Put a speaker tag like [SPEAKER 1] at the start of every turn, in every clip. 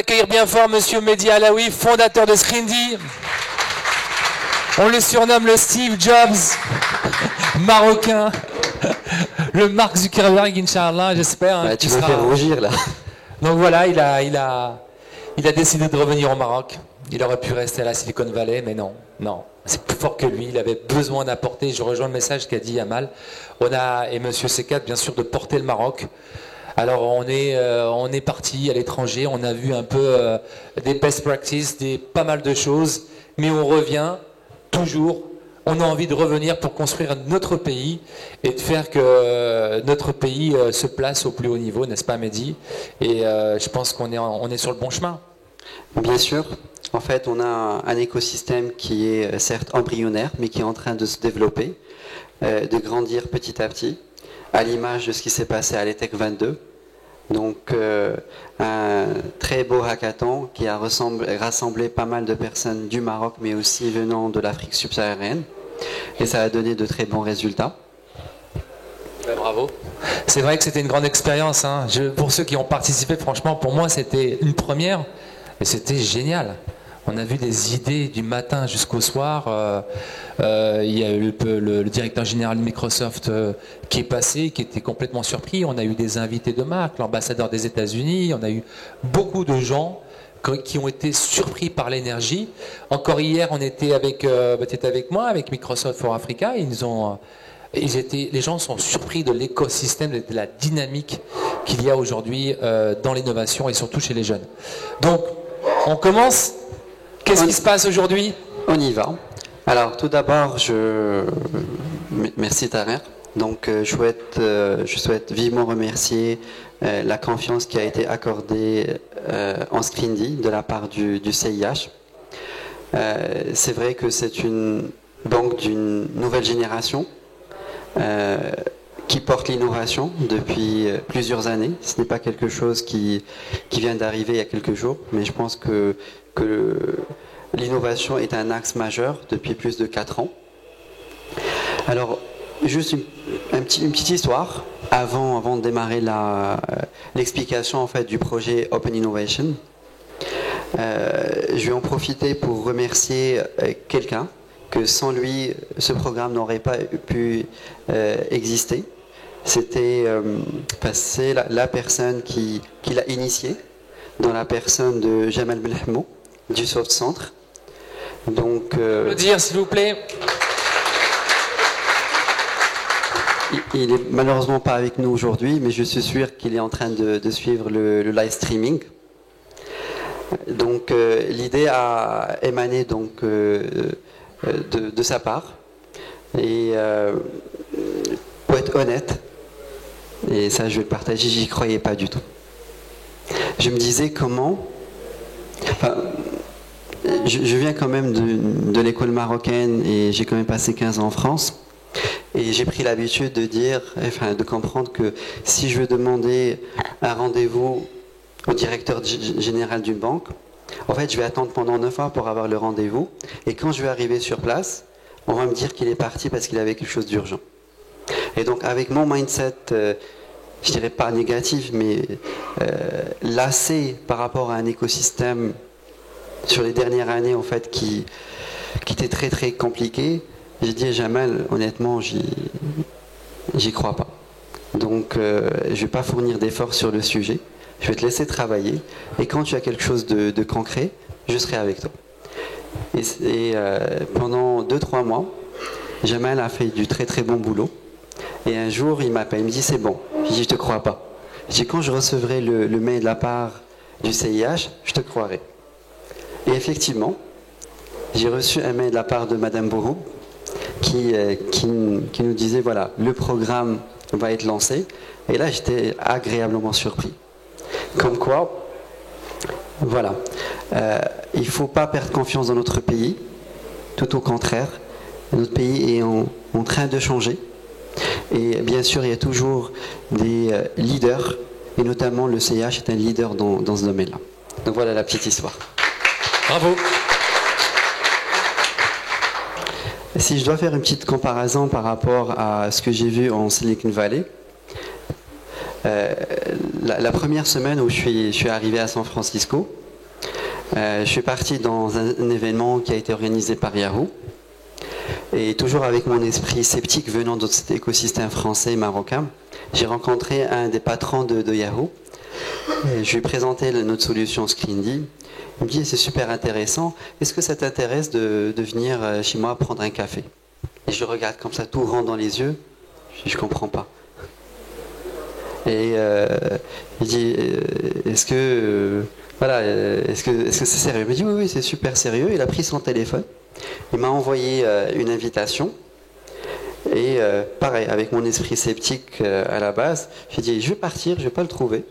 [SPEAKER 1] Accueillir bien fort Monsieur Mehdi Alaoui, fondateur de Scrindy. On le surnomme le Steve Jobs marocain, le Mark Zuckerberg, Inch'Allah, j'espère.
[SPEAKER 2] Hein, tu vas faire rougir là.
[SPEAKER 1] Donc voilà, il a décidé de revenir au Maroc. Il aurait pu rester à la Silicon Valley, mais non, c'est plus fort que lui. Il avait besoin d'apporter, je rejoins le message qu'a dit Amal, et Monsieur C4, bien sûr, de porter le Maroc. Alors on est parti à l'étranger, on a vu un peu des best practices, pas mal de choses, mais on revient toujours. On a envie de revenir pour construire notre pays et de faire que notre pays se place au plus haut niveau, n'est-ce pas Mehdi? Et je pense qu'on est sur le bon chemin.
[SPEAKER 2] Bien sûr. En fait, on a un écosystème qui est certes embryonnaire, mais qui est en train de se développer, de grandir petit à petit, à l'image de ce qui s'est passé à l'ETEC 22. Donc, un très beau hackathon qui a rassemblé pas mal de personnes du Maroc, mais aussi venant de l'Afrique subsaharienne. Et ça a donné de très bons résultats.
[SPEAKER 1] Bravo. C'est vrai que c'était une grande expérience. Hein. Pour ceux qui ont participé, franchement, pour moi, c'était une première. Et c'était génial. On a vu des idées du matin jusqu'au soir. Il y a eu le directeur général de Microsoft qui est passé, qui était complètement surpris. On a eu des invités de marque, l'ambassadeur des États-Unis. On a eu beaucoup de gens qui ont été surpris par l'énergie. Encore hier, on était tu étais avec moi, avec Microsoft for Africa. Les gens sont surpris de l'écosystème, de la dynamique qu'il y a aujourd'hui dans l'innovation et surtout chez les jeunes. Donc, on commence. Qu'est-ce qui se passe aujourd'hui?
[SPEAKER 2] On y va. Alors, tout d'abord, merci Tarer. Donc, je souhaite vivement remercier la confiance qui a été accordée en Scrindy de la part du CIH. C'est vrai que c'est une banque d'une nouvelle génération qui porte l'innovation depuis plusieurs années. Ce n'est pas quelque chose qui vient d'arriver il y a quelques jours, mais je pense que l'innovation est un axe majeur depuis plus de 4 ans. Alors, juste une petite histoire avant de démarrer l'explication en fait, du projet Open Innovation. Je vais en profiter pour remercier quelqu'un que sans lui, ce programme n'aurait pas pu exister. C'est la personne qui l'a initié, dans la personne de Jamal Belhmou, du Soft Centre. Donc,
[SPEAKER 1] le dire, s'il vous plaît.
[SPEAKER 2] Il est malheureusement pas avec nous aujourd'hui, mais je suis sûr qu'il est en train de suivre le live streaming. Donc, l'idée a émané donc, de sa part. Et pour être honnête, et ça je vais le partager, j'y croyais pas du tout. Je me disais comment... Enfin, je viens quand même de l'école marocaine et j'ai quand même passé 15 ans en France. Et j'ai pris l'habitude de comprendre que si je veux demander un rendez-vous au directeur général d'une banque, en fait, je vais attendre pendant 9 heures pour avoir le rendez-vous. Et quand je vais arriver sur place, on va me dire qu'il est parti parce qu'il avait quelque chose d'urgent. Et donc, avec mon mindset, je dirais pas négatif, mais lassé par rapport à un écosystème sur les dernières années, en fait, qui était très, très compliqué, j'ai dit à Jamal, honnêtement, j'y crois pas. Donc, je vais pas fournir d'efforts sur le sujet. Je vais te laisser travailler. Et quand tu as quelque chose de concret, je serai avec toi. Et pendant 2-3 mois, Jamal a fait du très très bon boulot. Et un jour, il m'appelle, il me dit c'est bon. Je dis je te crois pas. Je dis quand je recevrai le mail de la part du CIH, je te croirai. Et effectivement, j'ai reçu un mail de la part de Madame Bourou qui nous disait voilà, le programme va être lancé. Et là, j'étais agréablement surpris. Comme quoi, voilà, il ne faut pas perdre confiance dans notre pays, tout au contraire, notre pays est en train de changer, et bien sûr il y a toujours des leaders, et notamment le CIH est un leader dans ce domaine-là. Donc voilà la petite histoire.
[SPEAKER 1] Bravo.
[SPEAKER 2] Si je dois faire une petite comparaison par rapport à ce que j'ai vu en Silicon Valley, la première semaine où je suis arrivé à San Francisco, Je suis parti dans un événement qui a été organisé par Yahoo. Et toujours avec mon esprit sceptique venant de cet écosystème français et marocain, j'ai rencontré un des patrons de Yahoo. Et je lui ai présenté notre solution Screendy. Il me dit, c'est super intéressant, est-ce que ça t'intéresse de venir chez moi prendre un café? Et je regarde comme ça, tout rentre dans les yeux, je ne comprends pas. Et il dit, est-ce que c'est sérieux? Il me dit, oui, c'est super sérieux. Il a pris son téléphone, il m'a envoyé une invitation. Et pareil, avec mon esprit sceptique à la base, j'ai dit, je vais partir, je ne vais pas le trouver.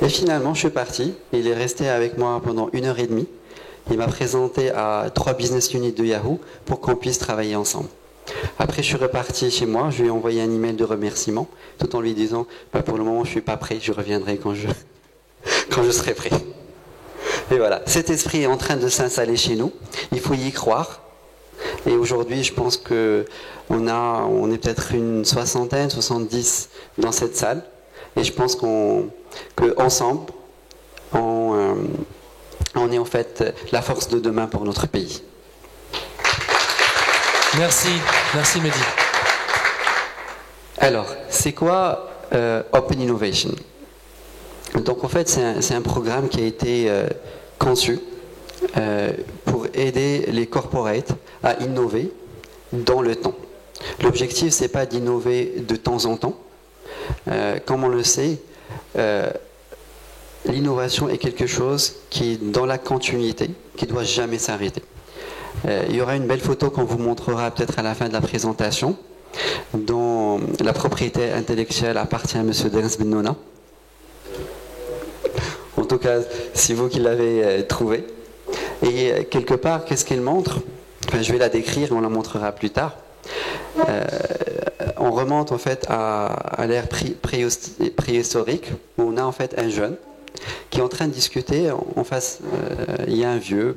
[SPEAKER 2] Et finalement, je suis parti. Il est resté avec moi pendant 1h30. Il m'a présenté à 3 business units de Yahoo pour qu'on puisse travailler ensemble. Après, je suis reparti chez moi. Je lui ai envoyé un email de remerciement, tout en lui disant, pour le moment, je ne suis pas prêt. Je reviendrai quand je serai prêt. Et voilà, cet esprit est en train de s'installer chez nous. Il faut y croire. Et aujourd'hui, je pense on est peut-être une 60aine, 70 dans cette salle. Et je pense qu'ensemble, on est en fait la force de demain pour notre pays.
[SPEAKER 1] Merci Mehdi.
[SPEAKER 2] Alors, c'est quoi Open Innovation? Donc en fait, c'est un programme qui a été conçu pour aider les corporates à innover dans le temps. L'objectif, c'est pas d'innover de temps en temps. Comme on le sait, l'innovation est quelque chose qui est dans la continuité, qui ne doit jamais s'arrêter. Il y aura une belle photo qu'on vous montrera peut-être à la fin de la présentation, dont la propriété intellectuelle appartient à M. Dens Bennouna. En tout cas, c'est vous qui l'avez trouvé. Et quelque part, qu'est-ce qu'elle montre? Je vais la décrire et on la montrera plus tard. On remonte en fait à l'ère préhistorique où on a en fait un jeune qui est en train de discuter. En face, il y a un vieux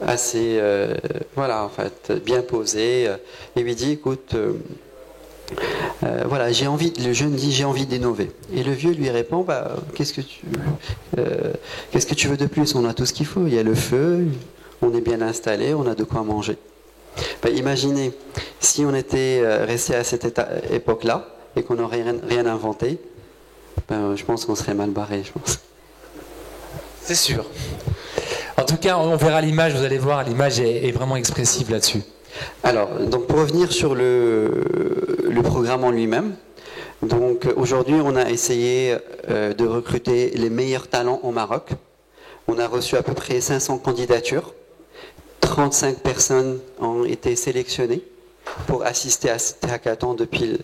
[SPEAKER 2] assez voilà en fait bien posé et lui dit, écoute, voilà, le jeune dit, j'ai envie d'innover. Et le vieux lui répond, qu'est-ce que tu veux de plus? On a tout ce qu'il faut, il y a le feu, on est bien installé, on a de quoi manger. Imaginez si on était resté à cette époque-là et qu'on n'aurait rien inventé, je pense qu'on serait mal barré, je pense.
[SPEAKER 1] C'est sûr. En tout cas, on verra l'image, vous allez voir, l'image est vraiment expressive là-dessus.
[SPEAKER 2] Alors, donc pour revenir sur le programme en lui-même, donc aujourd'hui on a essayé de recruter les meilleurs talents au Maroc. On a reçu à peu près 500 candidatures. 35 personnes ont été sélectionnées pour assister à cet hackathon depuis.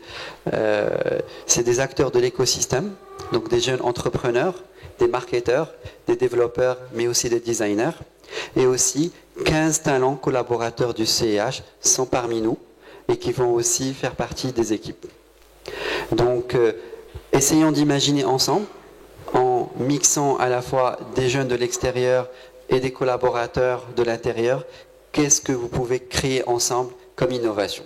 [SPEAKER 2] C'est des acteurs de l'écosystème, donc des jeunes entrepreneurs, des marketeurs, des développeurs, mais aussi des designers. Et aussi 15 talents collaborateurs du CIH sont parmi nous et qui vont aussi faire partie des équipes. Donc, essayons d'imaginer ensemble, en mixant à la fois des jeunes de l'extérieur et des collaborateurs de l'intérieur, qu'est-ce que vous pouvez créer ensemble comme innovation.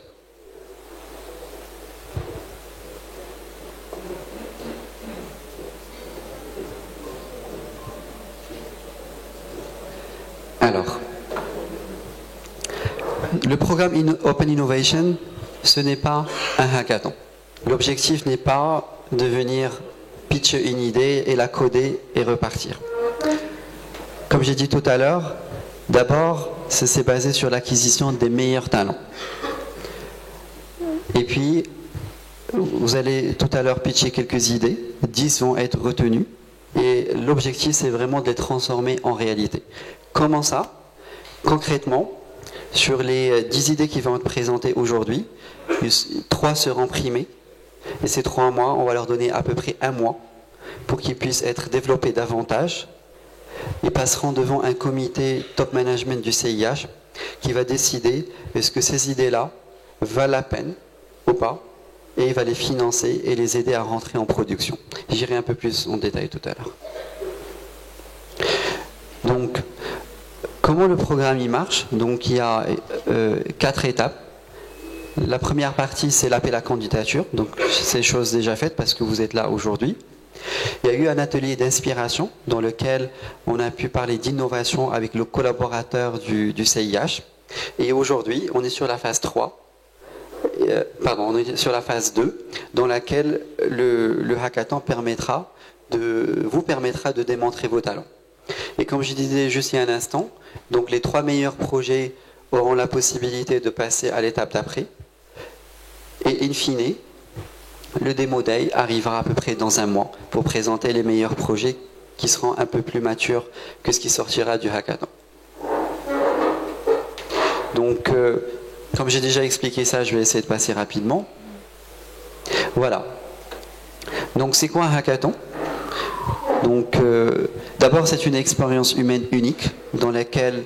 [SPEAKER 2] Alors, le programme Open Innovation, ce n'est pas un hackathon. L'objectif n'est pas de venir pitcher une idée et la coder et repartir. Comme j'ai dit tout à l'heure, d'abord, c'est basé sur l'acquisition des meilleurs talents. Et puis, vous allez tout à l'heure pitcher quelques idées, 10 vont être retenues, et l'objectif, c'est vraiment de les transformer en réalité. Comment ça? Concrètement, sur les 10 idées qui vont être présentées aujourd'hui, 3 seront primées, et ces 3 mois, on va leur donner à peu près 1 mois pour qu'ils puissent être développés davantage. Ils passeront devant un comité top management du CIH qui va décider est-ce que ces idées-là valent la peine ou pas, et il va les financer et les aider à rentrer en production. J'irai un peu plus en détail tout à l'heure. Donc, comment le programme y marche? Donc, il y a 4 étapes. La première partie, c'est l'appel à candidature. Donc, c'est chose déjà faite parce que vous êtes là aujourd'hui. Il y a eu un atelier d'inspiration dans lequel on a pu parler d'innovation avec le collaborateur du CIH. Et aujourd'hui, on est sur la phase 3. On est sur la phase 2, dans laquelle le hackathon vous permettra de démontrer vos talents. Et comme je disais juste il y a un instant, donc les 3 meilleurs projets auront la possibilité de passer à l'étape d'après. Et in fine, le Demo Day arrivera à peu près dans un mois pour présenter les meilleurs projets qui seront un peu plus matures que ce qui sortira du hackathon. Donc, comme j'ai déjà expliqué ça, je vais essayer de passer rapidement. Voilà. Donc, c'est quoi un hackathon? Donc, d'abord, c'est une expérience humaine unique dans laquelle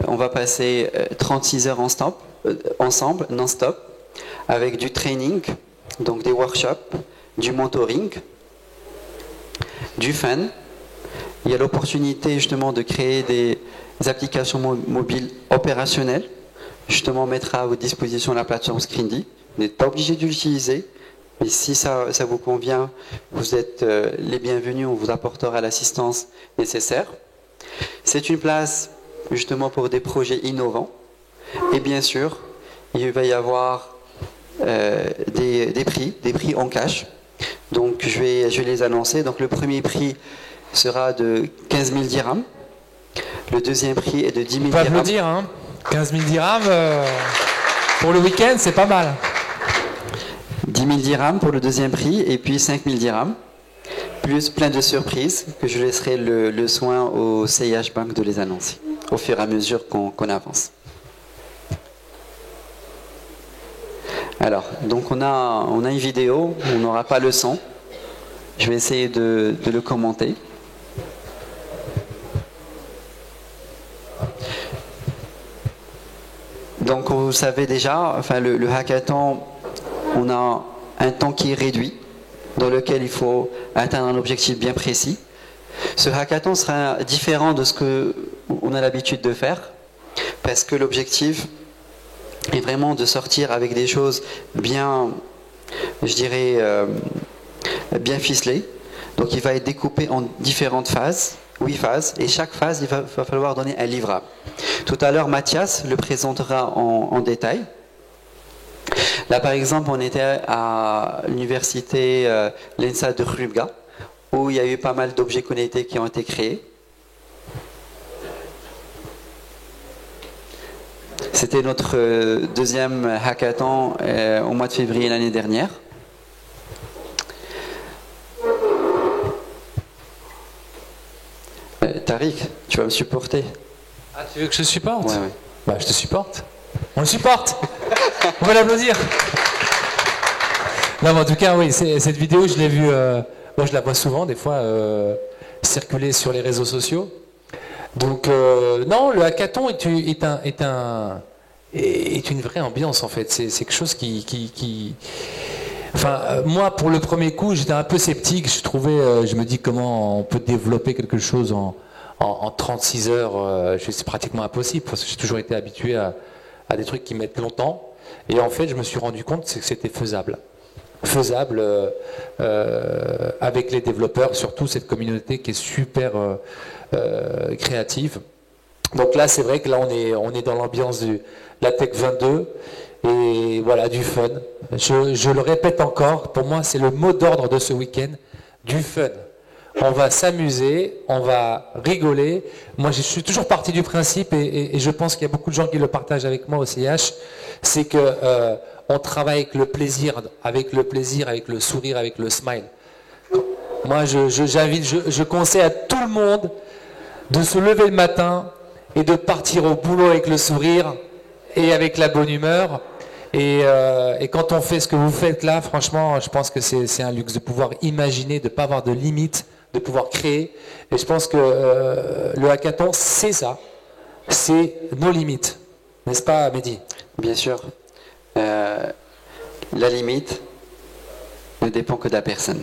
[SPEAKER 2] on va passer 36 heures ensemble, non-stop, avec du training, donc des workshops, du mentoring, du fun. Il y a l'opportunité justement de créer des applications mobiles opérationnelles. Justement, on mettra à votre disposition la plateforme Scrindy. Vous n'êtes pas obligé de l'utiliser, mais si ça vous convient, vous êtes les bienvenus, on vous apportera l'assistance nécessaire. C'est une place justement pour des projets innovants. Et bien sûr, il va y avoir des prix en cash. Donc je vais les annoncer. Donc le premier prix sera de 15 000 dirhams. Le deuxième prix est de 10 000 dirhams.
[SPEAKER 1] On peut applaudir, hein. 15 000 dirhams pour le week-end, c'est pas mal.
[SPEAKER 2] 10 000 dirhams pour le deuxième prix et puis 5 000 dirhams. Plus plein de surprises que je laisserai le soin au CIH Bank de les annoncer au fur et à mesure qu'on avance. Alors, donc on a une vidéo, on n'aura pas le son. Je vais essayer de le commenter. Donc vous savez déjà, enfin le hackathon, on a un temps qui est réduit, dans lequel il faut atteindre un objectif bien précis. Ce hackathon sera différent de ce qu'on a l'habitude de faire, parce que l'objectif est vraiment de sortir avec des choses bien, je dirais, bien ficelées. Donc il va être découpé en différentes phases, 8 phases, et chaque phase, il va falloir donner un livrable. Tout à l'heure, Mathias le présentera en détail. Là, par exemple, on était à l'université l'ENSA de Rubga, où il y a eu pas mal d'objets connectés qui ont été créés. C'était notre deuxième hackathon au mois de février l'année dernière. Tariq, tu vas me supporter.
[SPEAKER 1] Ah, tu veux que je supporte?
[SPEAKER 2] Ouais.
[SPEAKER 1] Bah, je te supporte. On le supporte. On va l'applaudir. Non, mais en tout cas, oui, cette vidéo, je l'ai vue. Moi, je la vois souvent, des fois, circuler sur les réseaux sociaux. Donc, non, le hackathon est une vraie ambiance, en fait. C'est quelque chose qui... Enfin, moi, pour le premier coup, j'étais un peu sceptique. Je me dis comment on peut développer quelque chose en 36 heures. C'est pratiquement impossible, parce que j'ai toujours été habitué à des trucs qui mettent longtemps. Et en fait, je me suis rendu compte que c'était faisable. Faisable avec les développeurs, surtout cette communauté qui est super créative. Donc là, c'est vrai que là, on est dans l'ambiance de la Tech 22 et voilà, du fun. Je le répète encore, pour moi, c'est le mot d'ordre de ce week-end, du fun. On va s'amuser, on va rigoler. Moi, je suis toujours parti du principe, et je pense qu'il y a beaucoup de gens qui le partagent avec moi au CIH, c'est que on travaille avec le plaisir, avec le sourire, avec le smile. Moi, je conseille à tout le monde de se lever le matin et de partir au boulot avec le sourire et avec la bonne humeur. Et quand on fait ce que vous faites là, franchement, je pense que c'est un luxe de pouvoir imaginer, de ne pas avoir de limites, de pouvoir créer. Et je pense que le hackathon, c'est ça. C'est nos limites. N'est-ce pas, Mehdi?
[SPEAKER 2] Bien sûr. La limite ne dépend que de la personne.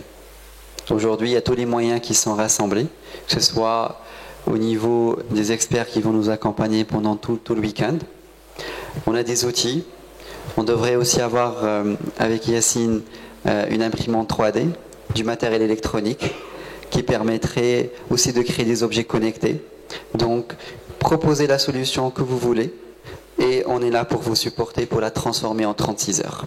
[SPEAKER 2] Aujourd'hui, il y a tous les moyens qui sont rassemblés, que ce soit au niveau des experts qui vont nous accompagner pendant tout le week-end. On a des outils. On devrait aussi avoir avec Yacine une imprimante 3D. du matériel électronique qui permettrait aussi de créer des objets connectés. Donc, proposez la solution que vous voulez et on est là pour vous supporter pour la transformer en 36 heures.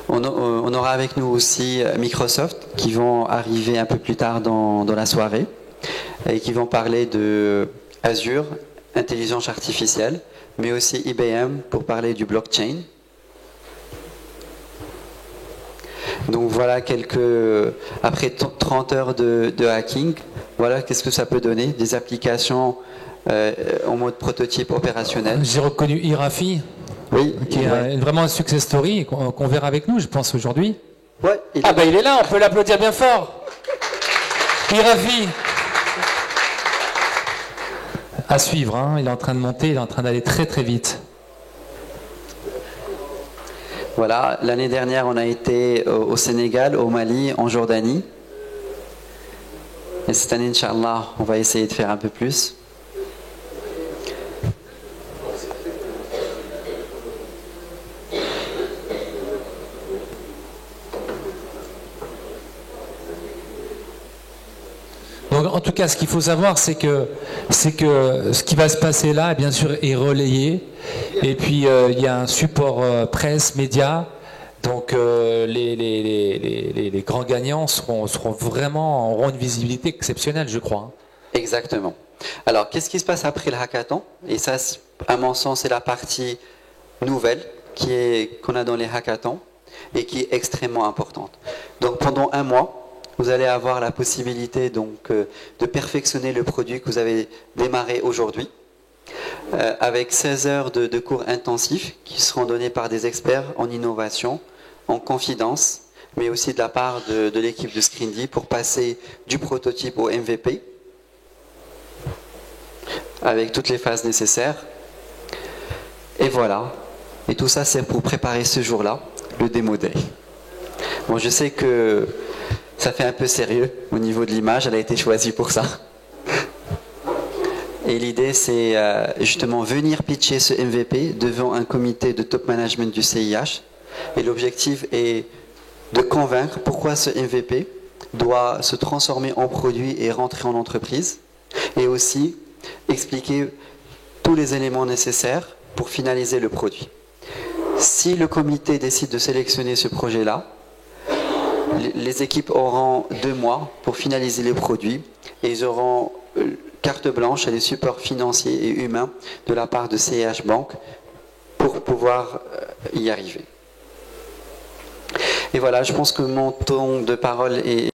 [SPEAKER 2] On aura avec nous aussi Microsoft qui vont arriver un peu plus tard dans la soirée et qui vont parler de Azure, intelligence artificielle, mais aussi IBM pour parler du blockchain. Donc voilà après 30 heures de hacking, voilà qu'est-ce que ça peut donner, des applications en mode prototype opérationnel.
[SPEAKER 1] J'ai reconnu Irafi,
[SPEAKER 2] oui,
[SPEAKER 1] qui est vraiment un success story qu'on verra avec nous, je pense, aujourd'hui.
[SPEAKER 2] Ouais,
[SPEAKER 1] il est là, on peut l'applaudir bien fort. Irafi. À suivre, hein. Il est en train de monter, il est en train d'aller très très vite.
[SPEAKER 2] Voilà, l'année dernière, on a été au Sénégal, au Mali, en Jordanie. Et cette année, Inch'Allah, on va essayer de faire un peu plus.
[SPEAKER 1] Donc, en tout cas, ce qu'il faut savoir, c'est que ce qui va se passer là, bien sûr, est relayé. Et puis, il y a un support presse, médias. Donc, les grands gagnants auront une visibilité exceptionnelle, je crois.
[SPEAKER 2] Exactement. Alors, qu'est-ce qui se passe après le hackathon? Et ça, à mon sens, c'est la partie nouvelle qu'on a dans les hackathons et qui est extrêmement importante. Donc, pendant un mois, vous allez avoir la possibilité de perfectionner le produit que vous avez démarré aujourd'hui avec 16 heures de cours intensifs qui seront donnés par des experts en innovation, en confidence, mais aussi de la part de l'équipe de Scrindy pour passer du prototype au MVP avec toutes les phases nécessaires. Et voilà. Et tout ça, c'est pour préparer ce jour-là, le Demo Day. Bon, je sais que ça fait un peu sérieux au niveau de l'image, elle a été choisie pour ça. Et l'idée, c'est justement venir pitcher ce MVP devant un comité de top management du CIH. Et l'objectif est de convaincre pourquoi ce MVP doit se transformer en produit et rentrer en entreprise. Et aussi expliquer tous les éléments nécessaires pour finaliser le produit. Si le comité décide de sélectionner ce projet-là, les équipes auront 2 mois pour finaliser les produits et ils auront carte blanche et les supports financiers et humains de la part de CIH Bank pour pouvoir y arriver. Et voilà, je pense que mon ton de parole est